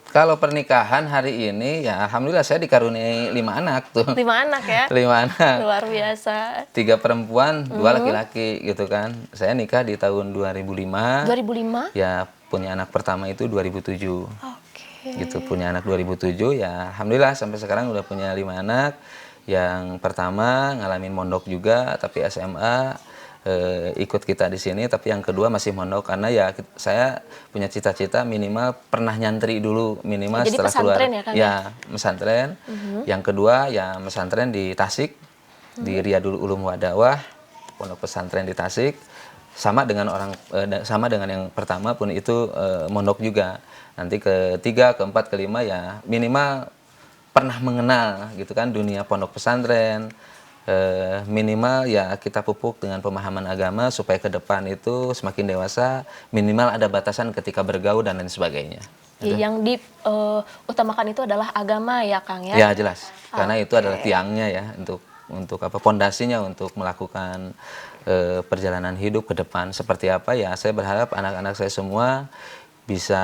Kalau pernikahan hari ini ya alhamdulillah saya dikaruniai 5 anak tuh. 5 anak ya? 5 anak. Luar biasa. 3 perempuan, 2 laki-laki gitu kan. Saya nikah di tahun 2005. 2005? Ya punya anak pertama itu 2007. Oke. Gitu, punya anak 2007 ya alhamdulillah sampai sekarang udah punya 5 anak. Yang pertama ngalamin mondok juga tapi SMA, ikut kita di sini, tapi yang kedua masih mondok karena ya saya punya cita-cita minimal pernah nyantri dulu minimal Jadi setelah keluar pesantren ya, Kang, ya pesantren. Yang kedua ya pesantren di Tasik, di Riyadul Ulum wa Da'wah, pondok pesantren di Tasik. Sama dengan sama dengan yang pertama pun itu mondok juga. Nanti ketiga, keempat, kelima ya minimal pernah mengenal gitu kan dunia pondok pesantren. Minimal ya kita pupuk dengan pemahaman agama supaya ke depan itu semakin dewasa minimal ada batasan ketika bergaul dan lain sebagainya. Ya, yang diutamakan itu adalah agama ya, Kang ya? Ya jelas, karena itu adalah tiangnya ya untuk apa pondasinya untuk melakukan perjalanan hidup ke depan seperti apa ya. Saya berharap anak-anak saya semua bisa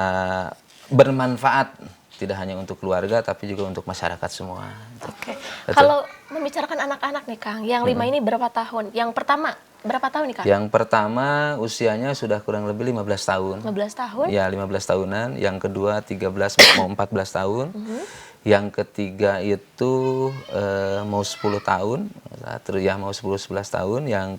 bermanfaat tidak hanya untuk keluarga tapi juga untuk masyarakat semua. Oke. Betul. Kalau membicarakan anak-anak nih, Kang, yang 5 ini berapa tahun? Yang pertama berapa tahun nih, Kang? Yang pertama usianya sudah kurang lebih 15 tahun. 15 tahun? Ya, 15 tahunan. Yang kedua 13 mau 14 tahun. Yang ketiga itu mau 10 tahun. Terus ya mau 10-11 tahun. Yang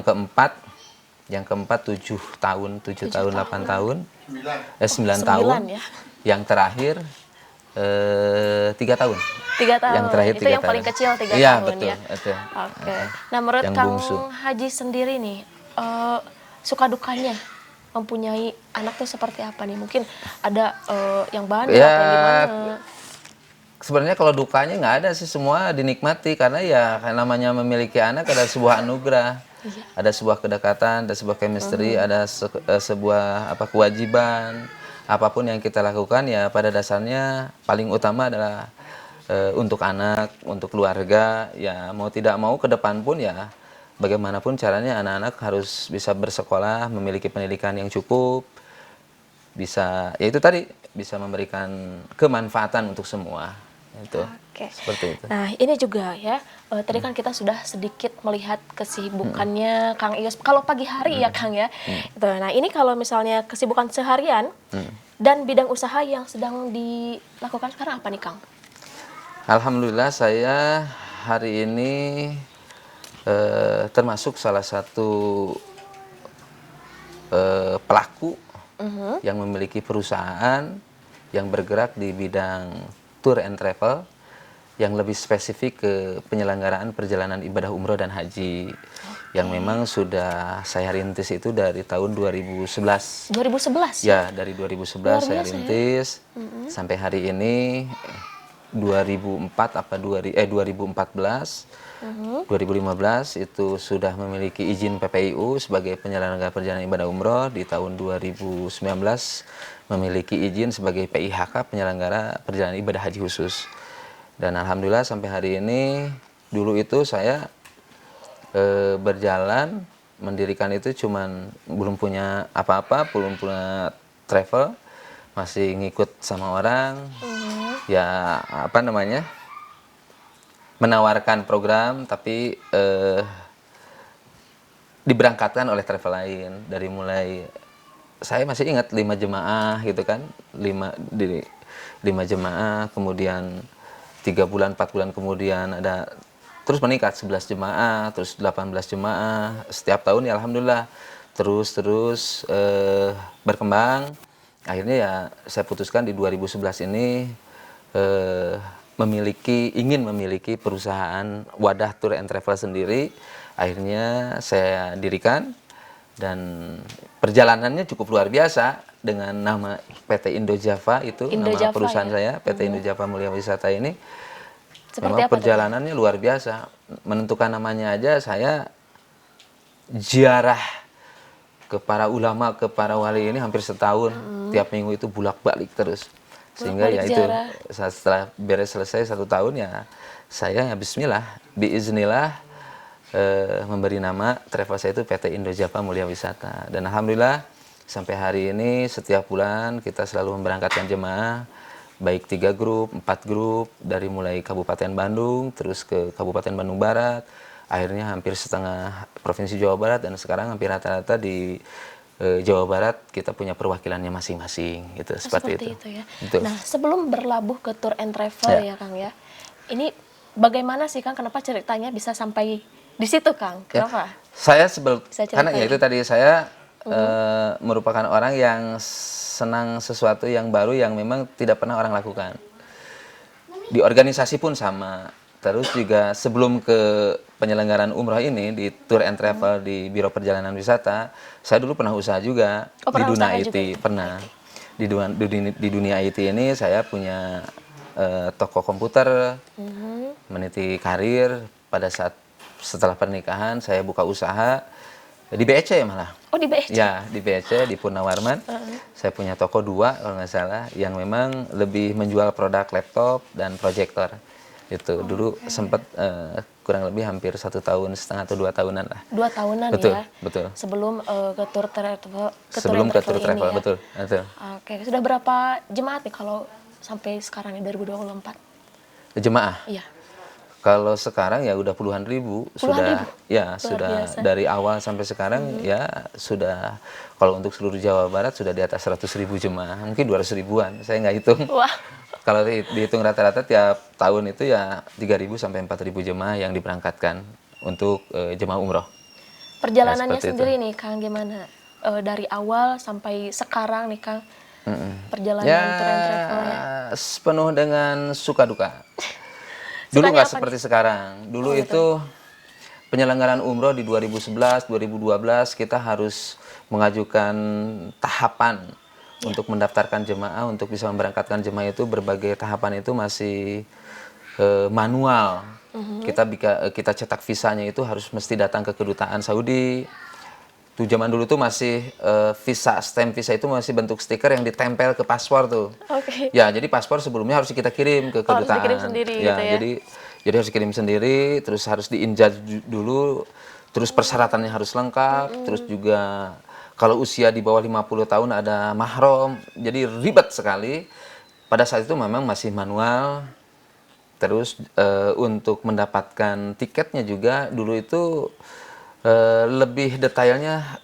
keempat 7 tahun, 7 tahun, 8 tahun. 9 tahun. Ya. Yang terakhir 3 tahun. 3 tahun. Yang terakhir itu 3 yang tahun. paling kecil 3 Iya, tahun betul, ya. betul. Oke. Nah, menurut Yang Kang bungsu. Haji sendiri nih, suka dukanya mempunyai anak tuh seperti apa nih? Mungkin ada yang bandel Ya, atau gimana? sebenarnya kalau dukanya nggak ada sih, semua dinikmati karena ya namanya memiliki anak ada sebuah anugerah, ada sebuah kedekatan, ada sebuah chemistry, ada sebuah apa kewajiban. Apapun yang kita lakukan ya pada dasarnya paling utama adalah untuk anak, untuk keluarga. Ya mau tidak mau ke depan pun ya bagaimanapun caranya anak-anak harus bisa bersekolah, memiliki pendidikan yang cukup, bisa ya itu tadi bisa memberikan kemanfaatan untuk semua. Itu Oke. seperti itu. Nah, ini juga ya, tadi kan kita sudah sedikit melihat kesibukannya Kang Ius. Kalau pagi hari ya, Kang ya. Gitu. Nah, ini kalau misalnya kesibukan seharian dan bidang usaha yang sedang dilakukan sekarang apa nih, Kang? Alhamdulillah saya hari ini termasuk salah satu pelaku yang memiliki perusahaan yang bergerak di bidang tour and travel yang lebih spesifik ke penyelenggaraan perjalanan ibadah umroh dan haji yang memang sudah saya rintis itu dari tahun 2011. 2011? Ya, dari 2011 saya rintis sampai hari ini 2015 itu sudah memiliki izin PPIU sebagai penyelenggara perjalanan ibadah umroh. Di tahun 2019 memiliki izin sebagai PIHK penyelenggara perjalanan ibadah haji khusus. Dan alhamdulillah sampai hari ini, dulu itu saya berjalan mendirikan itu cuman belum punya apa-apa, belum punya travel, masih ngikut sama orang. Ya apa namanya? Menawarkan program tapi diberangkatkan oleh travel lain. Dari mulai saya masih ingat 5 jemaah gitu kan, 5 jemaah, kemudian 3 bulan 4 bulan kemudian ada terus meningkat 11 jemaah, terus 18 jemaah setiap tahun ya alhamdulillah terus berkembang. Akhirnya ya saya putuskan di 2011 ini ingin memiliki perusahaan wadah tour and travel sendiri. Akhirnya saya dirikan dan perjalanannya cukup luar biasa dengan nama PT Indo Java itu nama perusahaan saya, PT Indo Java Mulia Wisata ini. Memang perjalanannya luar biasa. Menentukan namanya aja saya ziarah ke para ulama, ke para wali ini hampir setahun. Tiap minggu itu bolak-balik terus. Sehingga ya itu setelah selesai 1 tahun ya saya ya bismillah, biiznillah memberi nama travel saya itu PT Indo Java Mulia Wisata. Dan alhamdulillah Sampai hari ini setiap bulan kita selalu memberangkatkan jemaah, baik 3 grup, 4 grup, dari mulai Kabupaten Bandung, terus ke Kabupaten Bandung Barat, akhirnya hampir setengah Provinsi Jawa Barat, dan sekarang hampir rata-rata di Jawa Barat kita punya perwakilannya masing-masing, gitu, seperti itu. Itu ya. Betul. Nah, sebelum berlabuh ke tour and travel ya Kang ya, ini bagaimana sih Kang, kenapa ceritanya bisa sampai di situ Kang? Ya, Kenapa? saya Bisa karena ya ceritain. itu tadi saya merupakan orang yang senang sesuatu yang baru yang memang tidak pernah orang lakukan. Di organisasi pun sama. Terus juga sebelum ke penyelenggaraan umroh ini di Tour and Travel di Biro Perjalanan Wisata, saya dulu pernah usaha juga Oh, di pernah dunia usaha IT, juga ya? pernah. Di dunia IT ini saya punya toko komputer, meniti karir. Pada saat setelah pernikahan saya buka usaha di BEC ya malah. Oh, di BSC. Ya, di BEC, di Purnawarman. Saya punya toko 2 kalau nggak salah, yang memang lebih menjual produk laptop dan proyektor. Itu dulu sempat kurang lebih hampir 1,5 tahun atau 2 tahunan lah. 2 tahunan Betul, ya. betul. Sebelum ke tour travel, Sebelum ke tour ini travel, ya. betul, betul. Oke, sudah berapa jemaat nih kalau sampai sekarang nih 2024? Jemaah. Iya. Kalau sekarang ya udah puluhan ribu, Puluhan ribu? ya Luar sudah biasa. dari awal sampai sekarang ya sudah, kalau untuk seluruh Jawa Barat sudah di atas 100.000 jemaah, mungkin 200 ribuan, saya nggak hitung. Wah. Kalau dihitung rata-rata tiap tahun itu ya 3.000 sampai 4.000 jemaah yang diberangkatkan untuk jemaah umroh. Perjalanannya seperti sendiri nih Kang gimana? Dari awal sampai sekarang nih Kang. Perjalanan Ya, tour and travelnya. sepenuh dengan suka duka. Dulu Sukanya nggak apa seperti nih? sekarang. Dulu Oh, gitu. itu penyelenggaraan umroh di 2011, 2012 kita harus mengajukan tahapan untuk mendaftarkan jemaah, untuk bisa memberangkatkan jemaah itu berbagai tahapan itu masih manual. Kita cetak visanya itu harus mesti datang ke kedutaan Saudi. Tuh zaman dulu tuh masih stamp visa itu masih bentuk stiker yang ditempel ke paspor tuh. Oke. Ya, jadi paspor sebelumnya harus kita kirim ke Oh, harus kedutaan. dikirim sendiri Ya, gitu ya? jadi harus dikirim sendiri, terus harus diinjak dulu, terus persyaratannya harus lengkap, terus juga kalau usia di bawah 50 tahun ada mahram. Jadi ribet sekali. Pada saat itu memang masih manual. Terus untuk mendapatkan tiketnya juga dulu itu lebih detailnya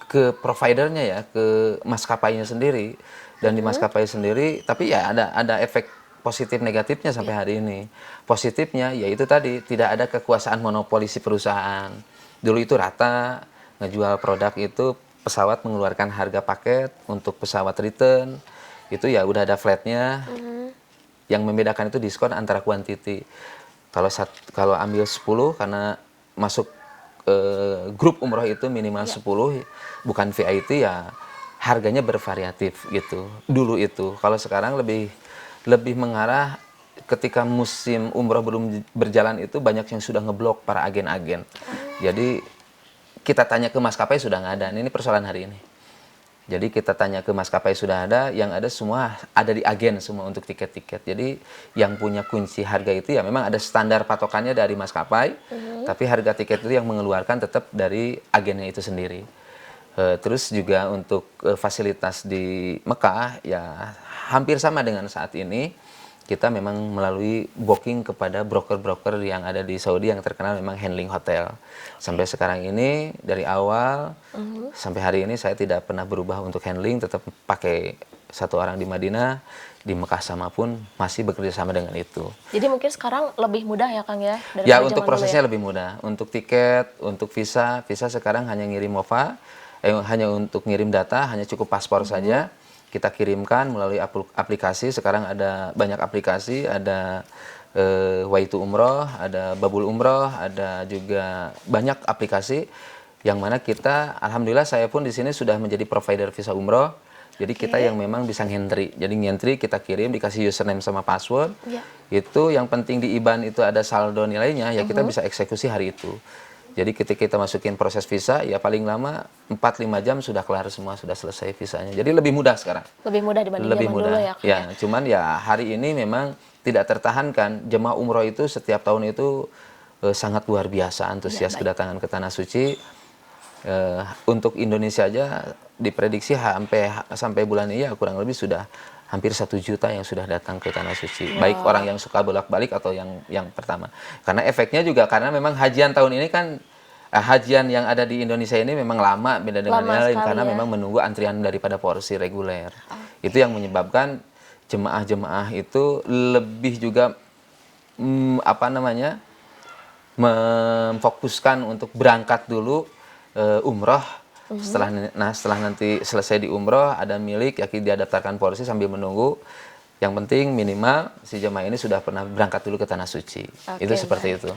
ke providernya ya, ke maskapainya sendiri. Dan di maskapai sendiri, tapi ya ada efek positif negatifnya sampai hari ini. Positifnya yaitu tadi tidak ada kekuasaan monopoli si perusahaan. Dulu itu rata ngejual produk itu, pesawat mengeluarkan harga paket untuk pesawat return itu ya udah ada flatnya. Yang membedakan itu diskon antara kuantiti. Kalau ambil 10 karena masuk grup umroh itu minimal 10, bukan VIP ya harganya bervariatif gitu. Dulu itu. Kalau sekarang lebih mengarah ketika musim umroh belum berjalan itu banyak yang sudah ngeblok para agen-agen. Jadi kita tanya ke maskapai sudah nggak ada. Ini persoalan hari ini. Jadi kita tanya ke maskapai sudah ada, yang ada semua ada di agen semua untuk tiket-tiket. Jadi yang punya kunci harga itu ya memang ada standar patokannya dari maskapai, tapi harga tiket itu yang mengeluarkan tetap dari agennya itu sendiri. Terus juga untuk fasilitas di Mekah ya hampir sama dengan saat ini. Kita memang melalui booking kepada broker-broker yang ada di Saudi yang terkenal memang handling hotel. Sampai sekarang ini dari awal sampai hari ini saya tidak pernah berubah untuk handling, tetap pakai satu orang di Madinah, di Mekah sama pun masih bekerja sama dengan itu. Jadi mungkin sekarang lebih mudah ya Kang ya daripada Ya, zaman untuk dulu prosesnya ya? lebih mudah. Untuk tiket, untuk visa sekarang hanya ngirim OVA, hanya untuk ngirim data, hanya cukup paspor saja. Kita kirimkan melalui aplikasi. Sekarang ada banyak aplikasi, ada Waitu Umroh, ada Babul Umroh, ada juga banyak aplikasi yang mana kita, alhamdulillah saya pun di sini sudah menjadi provider visa umroh. Jadi kita yang memang bisa ngentri. Jadi ngentri kita kirim, dikasih username sama password. Iya. Itu yang penting di IBAN itu ada saldo nilainya, ya kita bisa eksekusi hari itu. Jadi ketika kita masukin proses visa, ya paling lama 4-5 jam sudah kelar semua, sudah selesai visanya. Jadi lebih mudah sekarang. Lebih mudah dibanding Lebih zaman mudah. dulu ya Kang Ya, cuman ya hari ini memang tidak tertahankan. Jemaah umroh itu setiap tahun itu sangat luar biasa antusias kedatangan ke Tanah Suci. Untuk Indonesia aja diprediksi sampai bulan ini ya kurang lebih sudah hampir 1 juta yang sudah datang ke Tanah Suci. Baik orang yang suka bolak-balik atau yang pertama. Karena efeknya juga karena memang hajian tahun ini kan hajian yang ada di Indonesia ini memang lama beda dengan yang lain karena memang menunggu antrian daripada porsi reguler. Itu yang menyebabkan jemaah-jemaah itu lebih juga memfokuskan untuk berangkat dulu umroh. Setelah nanti selesai di umroh ada milik ya dia daftarkan porsi sambil menunggu. Yang penting minimal si jemaah ini sudah pernah berangkat dulu ke Tanah Suci. Itu seperti itu.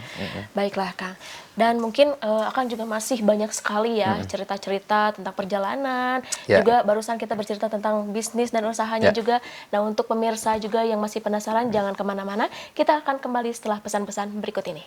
Baiklah Kang. Dan mungkin Akang juga masih banyak sekali ya cerita-cerita tentang perjalanan. Juga barusan kita bercerita tentang bisnis dan usahanya juga. Nah untuk pemirsa juga yang masih penasaran jangan kemana-mana. Kita akan kembali setelah pesan-pesan berikut ini.